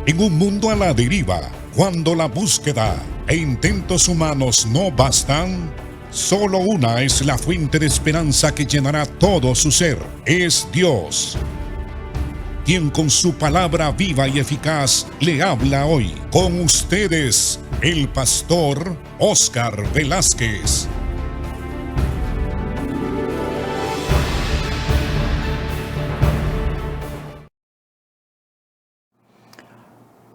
En un mundo a la deriva, cuando la búsqueda e intentos humanos no bastan, solo una es la fuente de esperanza que llenará todo su ser. Es Dios, quien con su palabra viva y eficaz le habla hoy. Con ustedes, el pastor Óscar Velázquez.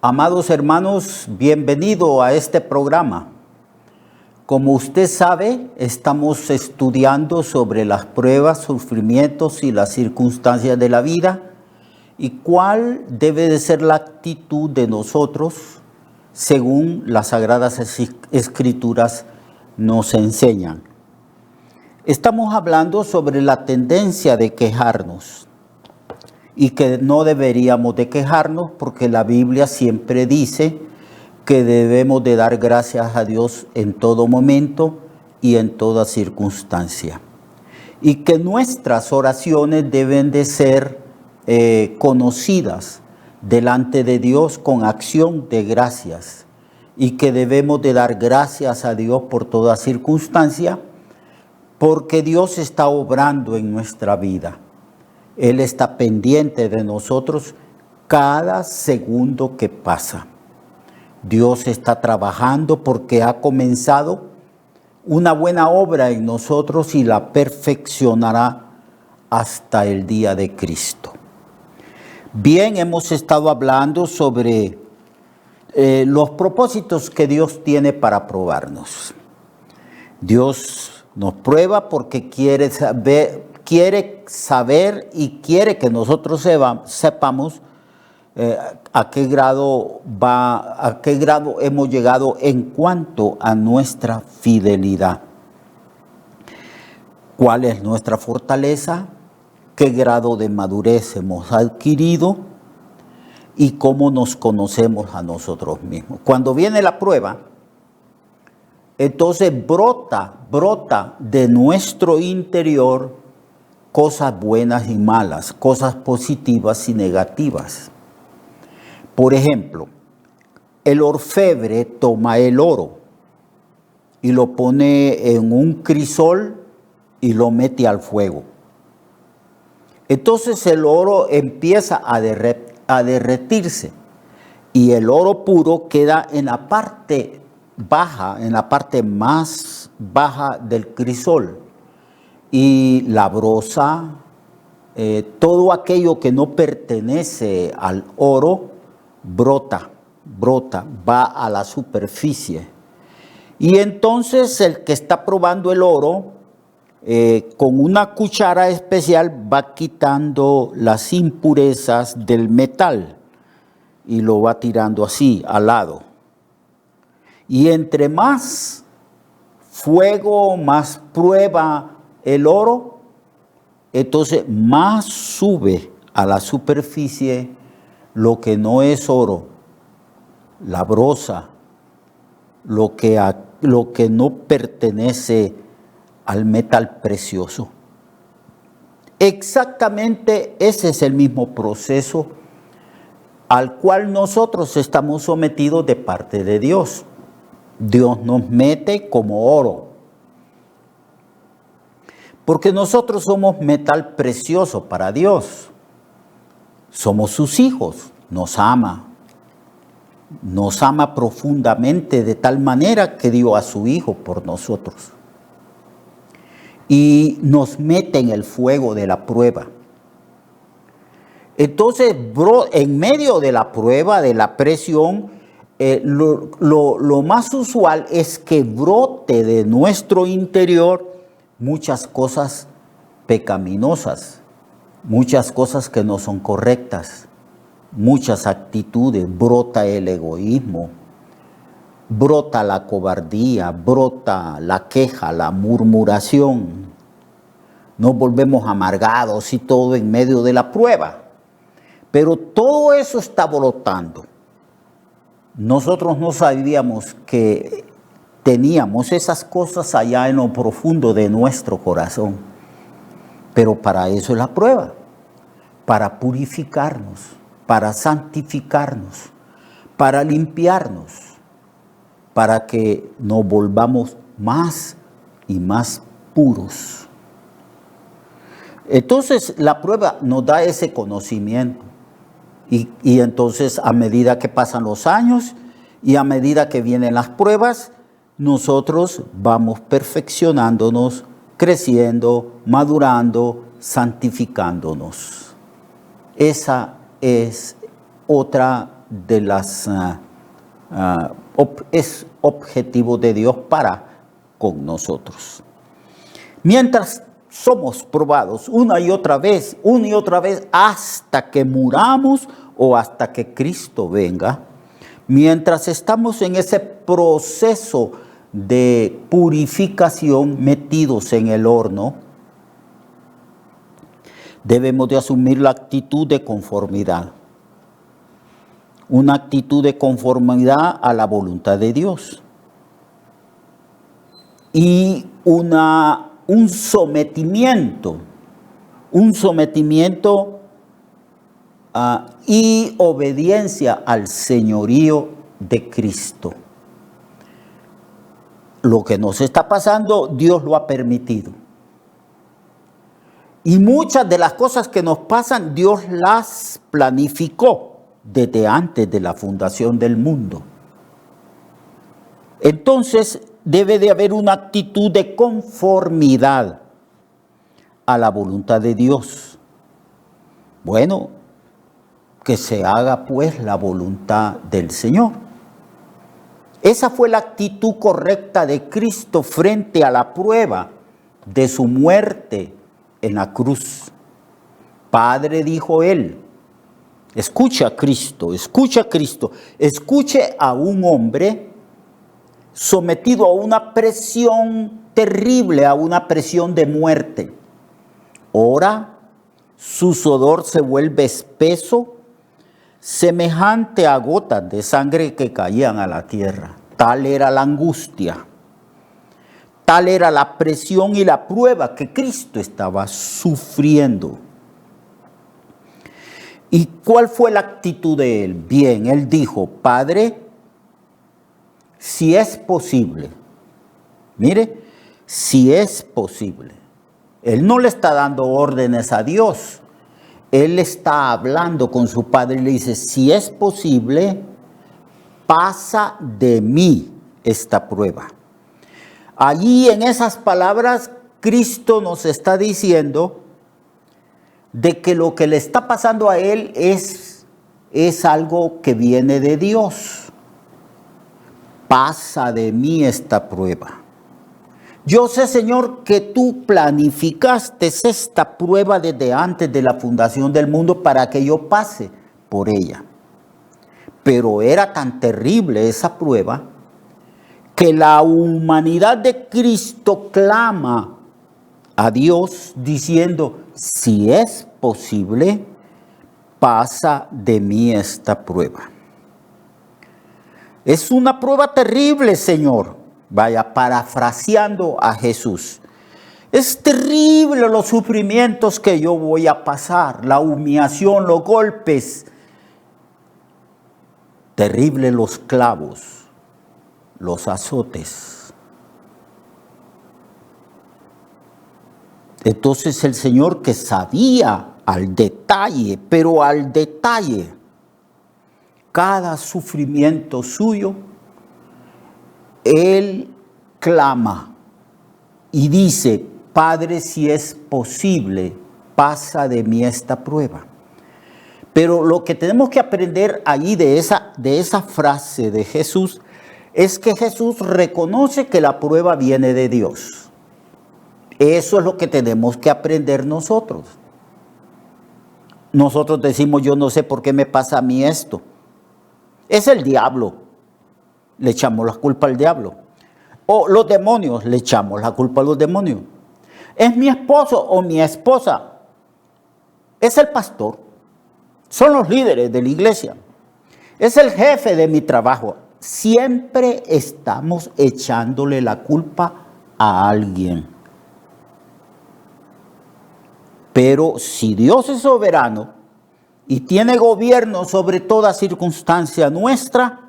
Amados hermanos, bienvenido a este programa. Como usted sabe, estamos estudiando sobre las pruebas, sufrimientos y las circunstancias de la vida y cuál debe de ser la actitud de nosotros según las Sagradas Escrituras nos enseñan. Estamos hablando sobre la tendencia de quejarnos y que no deberíamos de quejarnos porque la Biblia siempre dice que debemos de dar gracias a Dios en todo momento y en toda circunstancia. Y que nuestras oraciones deben de ser conocidas delante de Dios con acción de gracias. Y que debemos de dar gracias a Dios por toda circunstancia porque Dios está obrando en nuestra vida. Él está pendiente de nosotros cada segundo que pasa. Dios está trabajando porque ha comenzado una buena obra en nosotros y la perfeccionará hasta el día de Cristo. Bien, hemos estado hablando sobre los propósitos que Dios tiene para probarnos. Dios nos prueba porque quiere saber y quiere que nosotros sepamos a qué grado hemos llegado en cuanto a nuestra fidelidad. ¿Cuál es nuestra fortaleza? ¿Qué grado de madurez hemos adquirido? ¿Y cómo nos conocemos a nosotros mismos? Cuando viene la prueba, entonces brota de nuestro interior cosas buenas y malas, cosas positivas y negativas. Por ejemplo, el orfebre toma el oro y lo pone en un crisol y lo mete al fuego. Entonces el oro empieza a derretirse y el oro puro queda en la parte baja, en la parte más baja del crisol. Y la brosa, todo aquello que no pertenece al oro, brota, va a la superficie. Y entonces el que está probando el oro, con una cuchara especial va quitando las impurezas del metal y lo va tirando así al lado. Y entre más fuego, más prueba el oro, entonces más sube a la superficie lo que no es oro, la brosa, lo que no pertenece al metal precioso. Exactamente ese es el mismo proceso al cual nosotros estamos sometidos de parte de Dios. Dios nos mete como oro. Porque nosotros somos metal precioso para Dios. Somos sus hijos. Nos ama profundamente de tal manera que dio a su Hijo por nosotros. Y nos mete en el fuego de la prueba. Entonces, en medio de la prueba, de la presión, lo más usual es que brote de nuestro interior muchas cosas pecaminosas, muchas cosas que no son correctas, muchas actitudes. Brota el egoísmo, brota la cobardía, brota la queja, la murmuración. Nos volvemos amargados y todo en medio de la prueba. Pero todo eso está brotando. Nosotros no sabíamos que teníamos esas cosas allá en lo profundo de nuestro corazón. Pero para eso es la prueba, para purificarnos, para santificarnos, para limpiarnos, para que nos volvamos más y más puros. Entonces la prueba nos da ese conocimiento y entonces a medida que pasan los años y a medida que vienen las pruebas, nosotros vamos perfeccionándonos, creciendo, madurando, santificándonos. Esa es otra de las es objetivo de Dios para con nosotros. Mientras somos probados una y otra vez, hasta que muramos o hasta que Cristo venga, mientras estamos en ese proceso de purificación metidos en el horno, debemos de asumir la actitud de conformidad. Una actitud de conformidad a la voluntad de Dios. Y un sometimiento y obediencia al señorío de Cristo. Lo que nos está pasando, Dios lo ha permitido. Y muchas de las cosas que nos pasan, Dios las planificó desde antes de la fundación del mundo. Entonces, debe de haber una actitud de conformidad a la voluntad de Dios. Bueno, que se haga pues la voluntad del Señor. Esa fue la actitud correcta de Cristo frente a la prueba de su muerte en la cruz. Padre, dijo él, escucha a Cristo, escuche a un hombre sometido a una presión terrible, a una presión de muerte. Ahora su sudor se vuelve espeso, semejante a gotas de sangre que caían a la tierra. Tal era la angustia, tal era la presión y la prueba que Cristo estaba sufriendo. ¿Y cuál fue la actitud de él? Bien, él dijo, Padre, si es posible, mire, si es posible. Él no le está dando órdenes a Dios. Él está hablando con su Padre y le dice, si es posible, pasa de mí esta prueba. Allí en esas palabras, Cristo nos está diciendo de que lo que le está pasando a él es algo que viene de Dios. Pasa de mí esta prueba. Yo sé, Señor, que tú planificaste esta prueba desde antes de la fundación del mundo para que yo pase por ella. Pero era tan terrible esa prueba que la humanidad de Cristo clama a Dios diciendo, si es posible, pasa de mí esta prueba. Es una prueba terrible, Señor. Vaya, parafraseando a Jesús. Es terrible los sufrimientos que yo voy a pasar, la humillación, los golpes. Terrible los clavos, los azotes. Entonces el Señor, que sabía al detalle, pero al detalle, cada sufrimiento suyo, Él clama y dice, Padre, si es posible, pasa de mí esta prueba. Pero lo que tenemos que aprender allí de esa frase de Jesús es que Jesús reconoce que la prueba viene de Dios. Eso es lo que tenemos que aprender nosotros. Nosotros decimos, yo no sé por qué me pasa a mí esto. Es el diablo. Le echamos la culpa al diablo. O los demonios, le echamos la culpa a los demonios. Es mi esposo o mi esposa. Es el pastor. Son los líderes de la iglesia. Es el jefe de mi trabajo. Siempre estamos echándole la culpa a alguien. Pero si Dios es soberano y tiene gobierno sobre toda circunstancia nuestra,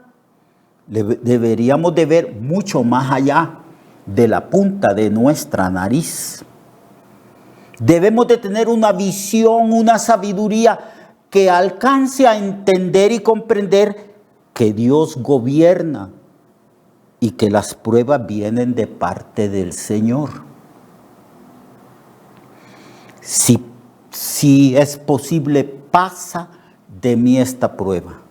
deberíamos de ver mucho más allá de la punta de nuestra nariz. Debemos de tener una visión, una sabiduría que alcance a entender y comprender que Dios gobierna y que las pruebas vienen de parte del Señor. Si es posible, pasa de mí esta prueba.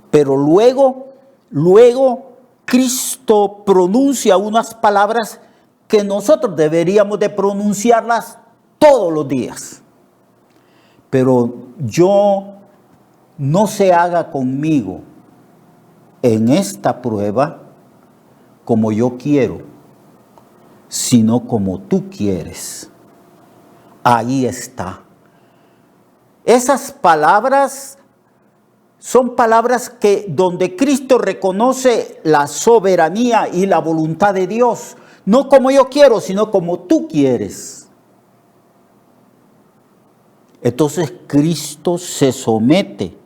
Pero luego Cristo pronuncia unas palabras que nosotros deberíamos de pronunciarlas todos los días. Pero no se haga conmigo en esta prueba como yo quiero, sino como tú quieres. Ahí está. Esas palabras son palabras donde Cristo reconoce la soberanía y la voluntad de Dios. No como yo quiero, sino como tú quieres. Entonces Cristo se somete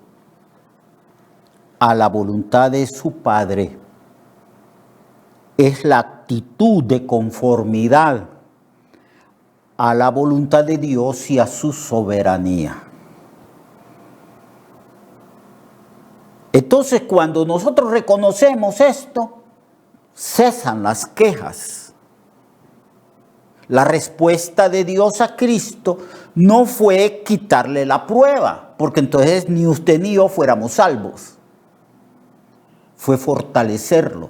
a la voluntad de su Padre. Es la actitud de conformidad a la voluntad de Dios y a su soberanía. Entonces, cuando nosotros reconocemos esto, cesan las quejas. La respuesta de Dios a Cristo no fue quitarle la prueba, porque entonces ni usted ni yo fuéramos salvos. Fue fortalecerlo.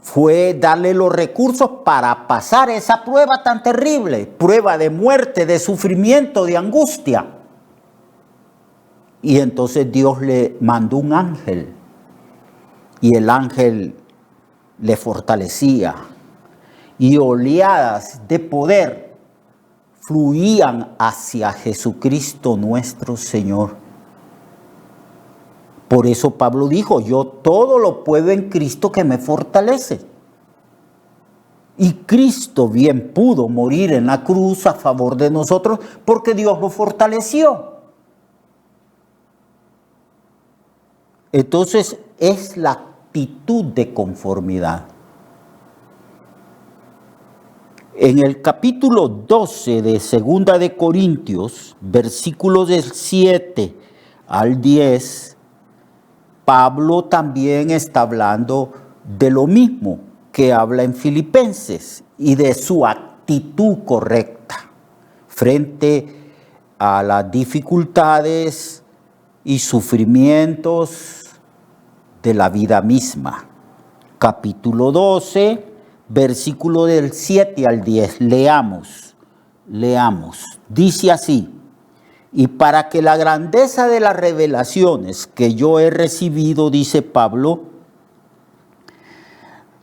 Fue darle los recursos para pasar esa prueba tan terrible, prueba de muerte, de sufrimiento, de angustia. Y entonces Dios le mandó un ángel, y el ángel le fortalecía, y oleadas de poder fluían hacia Jesucristo nuestro Señor. Por eso Pablo dijo, yo todo lo puedo en Cristo que me fortalece. Y Cristo bien pudo morir en la cruz a favor de nosotros porque Dios lo fortaleció. Entonces es la actitud de conformidad. En el capítulo 12 de 2 de Corintios, versículos del 7 al 10, Pablo también está hablando de lo mismo que habla en Filipenses y de su actitud correcta frente a las dificultades y sufrimientos de la vida misma. Capítulo 12, versículo del 7 al 10. Leamos. Dice así: y para que la grandeza de las revelaciones que yo he recibido, dice Pablo,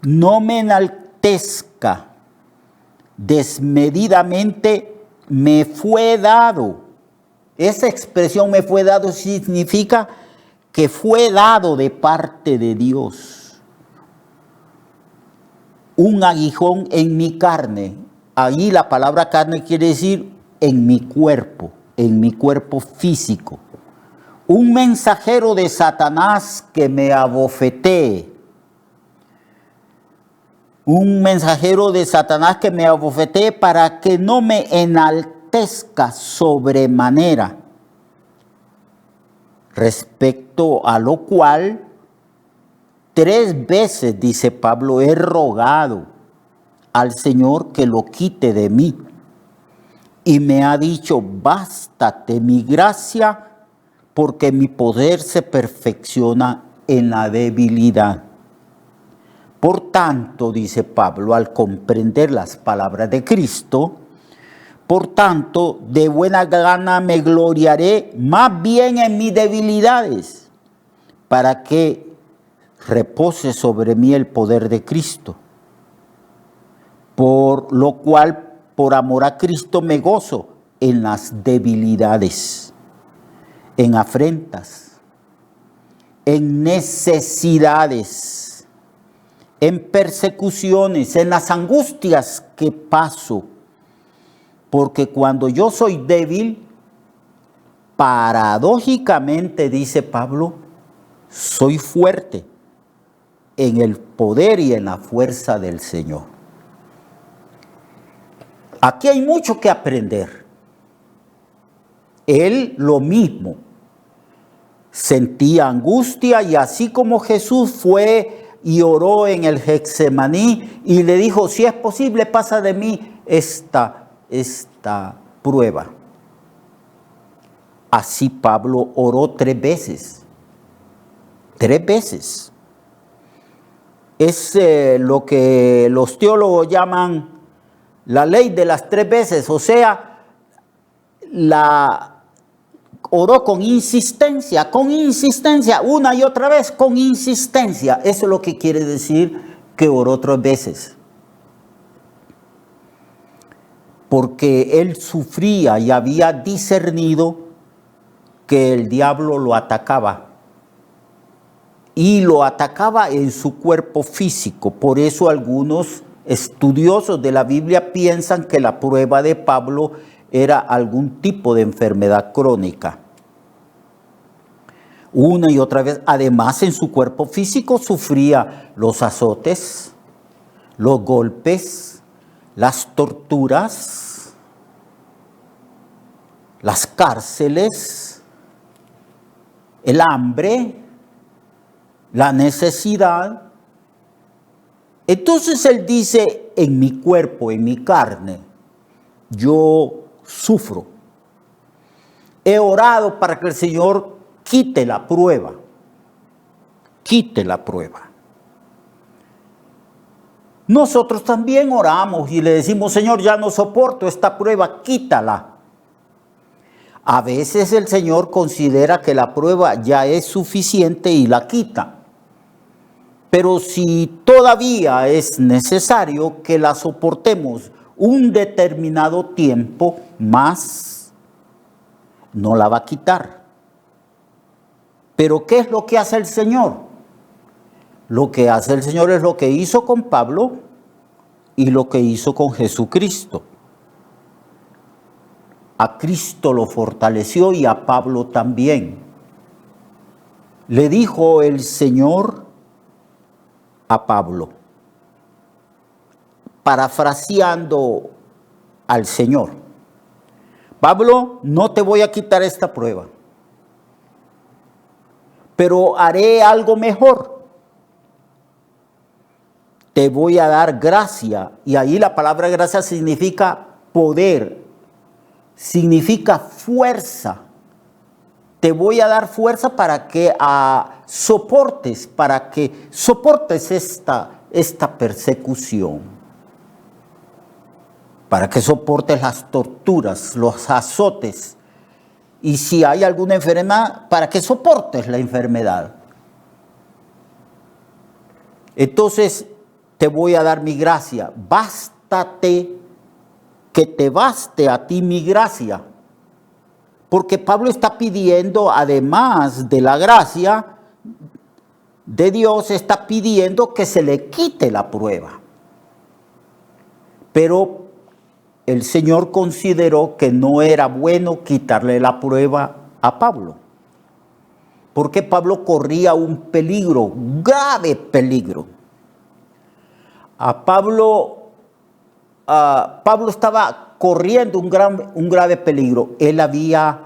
no me enaltezca desmedidamente, me fue dado. Esa expresión "me fue dado" significa que fue dado de parte de Dios. Un aguijón en mi carne. Ahí la palabra carne quiere decir en mi cuerpo físico. Un mensajero de Satanás que me abofetee. Un mensajero de Satanás que me abofetee para que no me enaltezca sobremanera. Respecto a lo cual, 3 veces, dice Pablo, he rogado al Señor que lo quite de mí. Y me ha dicho, bástate mi gracia, porque mi poder se perfecciona en la debilidad. Por tanto, dice Pablo, al comprender las palabras de Cristo, por tanto, de buena gana me gloriaré más bien en mis debilidades, para que repose sobre mí el poder de Cristo. Por lo cual, por amor a Cristo me gozo en las debilidades, en afrentas, en necesidades, en persecuciones, en las angustias que paso. Porque cuando yo soy débil, paradójicamente, dice Pablo, soy fuerte en el poder y en la fuerza del Señor. Aquí hay mucho que aprender. Él lo mismo. Sentía angustia y así como Jesús fue y oró en el Getsemaní y le dijo, si es posible, pasa de mí esta prueba. Así Pablo oró 3 veces. 3 veces. Es lo que los teólogos llaman la ley de las 3 veces, o sea, oró con insistencia, una y otra vez, con insistencia. Eso es lo que quiere decir que oró 3 veces. Porque él sufría y había discernido que el diablo lo atacaba. Y lo atacaba en su cuerpo físico. Por eso algunos estudiosos de la Biblia piensan que la prueba de Pablo era algún tipo de enfermedad crónica. Una y otra vez, además en su cuerpo físico sufría los azotes, los golpes, las torturas, las cárceles, el hambre, la necesidad. Entonces él dice, en mi cuerpo, en mi carne, yo sufro. He orado para que el Señor quite la prueba. Quite la prueba. Nosotros también oramos y le decimos, Señor, ya no soporto esta prueba, quítala. A veces el Señor considera que la prueba ya es suficiente y la quita. Pero si todavía es necesario que la soportemos un determinado tiempo más, no la va a quitar. Pero ¿qué es lo que hace el Señor? Lo que hace el Señor es lo que hizo con Pablo y lo que hizo con Jesucristo. A Cristo lo fortaleció y a Pablo también. Le dijo el Señor a Pablo, parafraseando al Señor: Pablo, no te voy a quitar esta prueba, pero haré algo mejor. Te voy a dar gracia, y ahí la palabra gracia significa poder, significa fuerza. Te voy a dar fuerza para que soportes esta persecución, para que soportes las torturas, los azotes, y si hay alguna enfermedad, para que soportes la enfermedad. Entonces te voy a dar mi gracia. Bástate, que te baste a ti mi gracia. Porque Pablo está pidiendo, además de la gracia de Dios, está pidiendo que se le quite la prueba. Pero el Señor consideró que no era bueno quitarle la prueba a Pablo. Porque Pablo corría un peligro, un grave peligro. Pablo estaba corriendo un grave peligro. Él había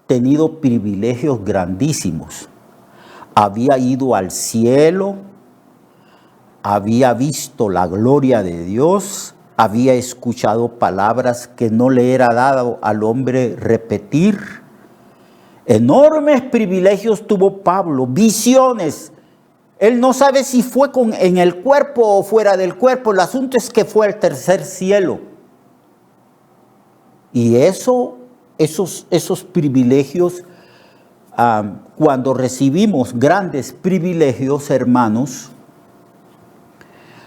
tenido privilegios grandísimos. Había ido al cielo, había visto la gloria de Dios, había escuchado palabras que no le era dado al hombre repetir. Enormes privilegios tuvo Pablo, visiones. Él no sabe si fue en el cuerpo o fuera del cuerpo. El asunto es que fue al tercer cielo. Y esos privilegios, cuando recibimos grandes privilegios, hermanos,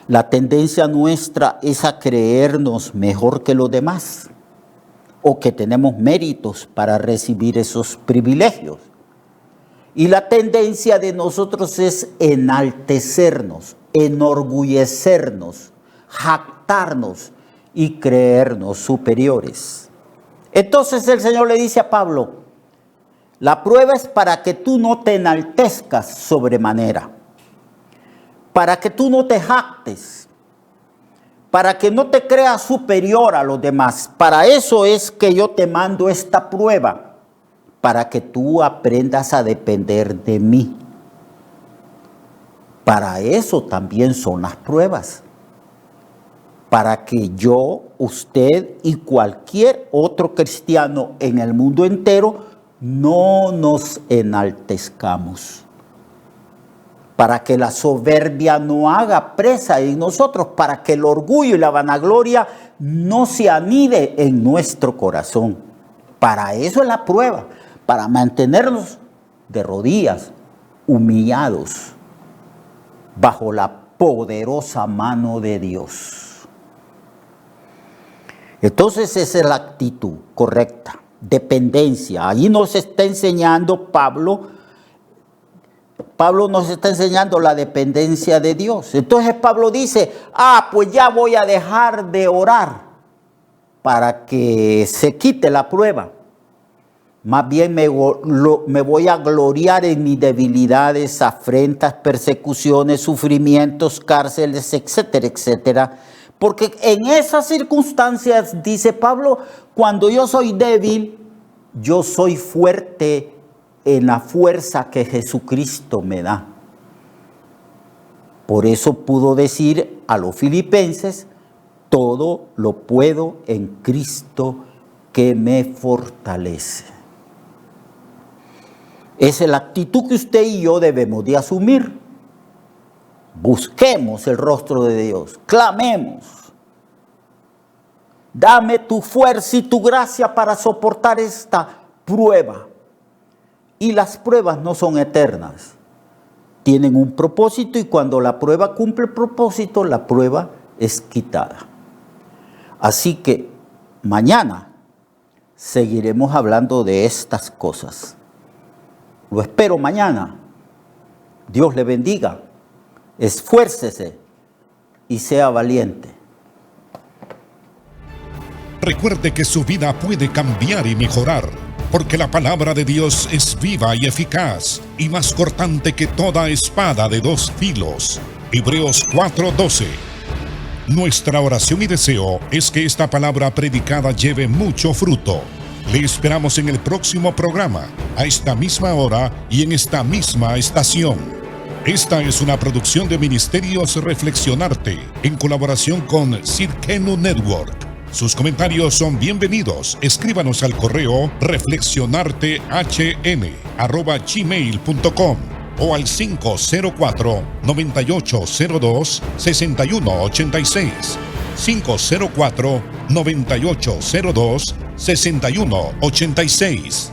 la tendencia nuestra es a creernos mejor que los demás o que tenemos méritos para recibir esos privilegios. Y la tendencia de nosotros es enaltecernos, enorgullecernos, jactarnos y creernos superiores. Entonces el Señor le dice a Pablo, La prueba es para que tú no te enaltezcas sobremanera, para que tú no te jactes, para que no te creas superior a los demás. Para eso es que yo te mando esta prueba, para que tú aprendas a depender de mí. Para eso también son las pruebas, para que yo, usted y cualquier otro cristiano en el mundo entero no nos enaltezcamos, para que la soberbia no haga presa en nosotros, para que el orgullo y la vanagloria no se anide en nuestro corazón. Para eso es la prueba, para mantenernos de rodillas, humillados, bajo la poderosa mano de Dios. Entonces esa es la actitud correcta. Dependencia. Allí nos está enseñando Pablo nos está enseñando la dependencia de Dios. Entonces Pablo dice, pues ya voy a dejar de orar para que se quite la prueba. Más bien me voy a gloriar en mis debilidades, afrentas, persecuciones, sufrimientos, cárceles, etcétera, etcétera. Porque en esas circunstancias, dice Pablo, cuando yo soy débil, yo soy fuerte en la fuerza que Jesucristo me da. Por eso pudo decir a los filipenses, todo lo puedo en Cristo que me fortalece. Esa es la actitud que usted y yo debemos de asumir. Busquemos el rostro de Dios, clamemos. Dame tu fuerza y tu gracia para soportar esta prueba. Y las pruebas no son eternas, tienen un propósito y cuando la prueba cumple el propósito, la prueba es quitada. Así que mañana seguiremos hablando de estas cosas. Lo espero mañana. Dios le bendiga. Esfuércese y sea valiente. Recuerde que su vida puede cambiar y mejorar, porque la palabra de Dios es viva y eficaz, y más cortante que toda espada de dos filos. Hebreos 4:12. Nuestra oración y deseo es que esta palabra predicada lleve mucho fruto. Le esperamos en el próximo programa, a esta misma hora y en esta misma estación. Esta es una producción de Ministerios Reflexionarte, en colaboración con Sirkenu Network. Sus comentarios son bienvenidos. Escríbanos al correo reflexionartehn@gmail.com o al 504-9802-6186. 504-9802-6186.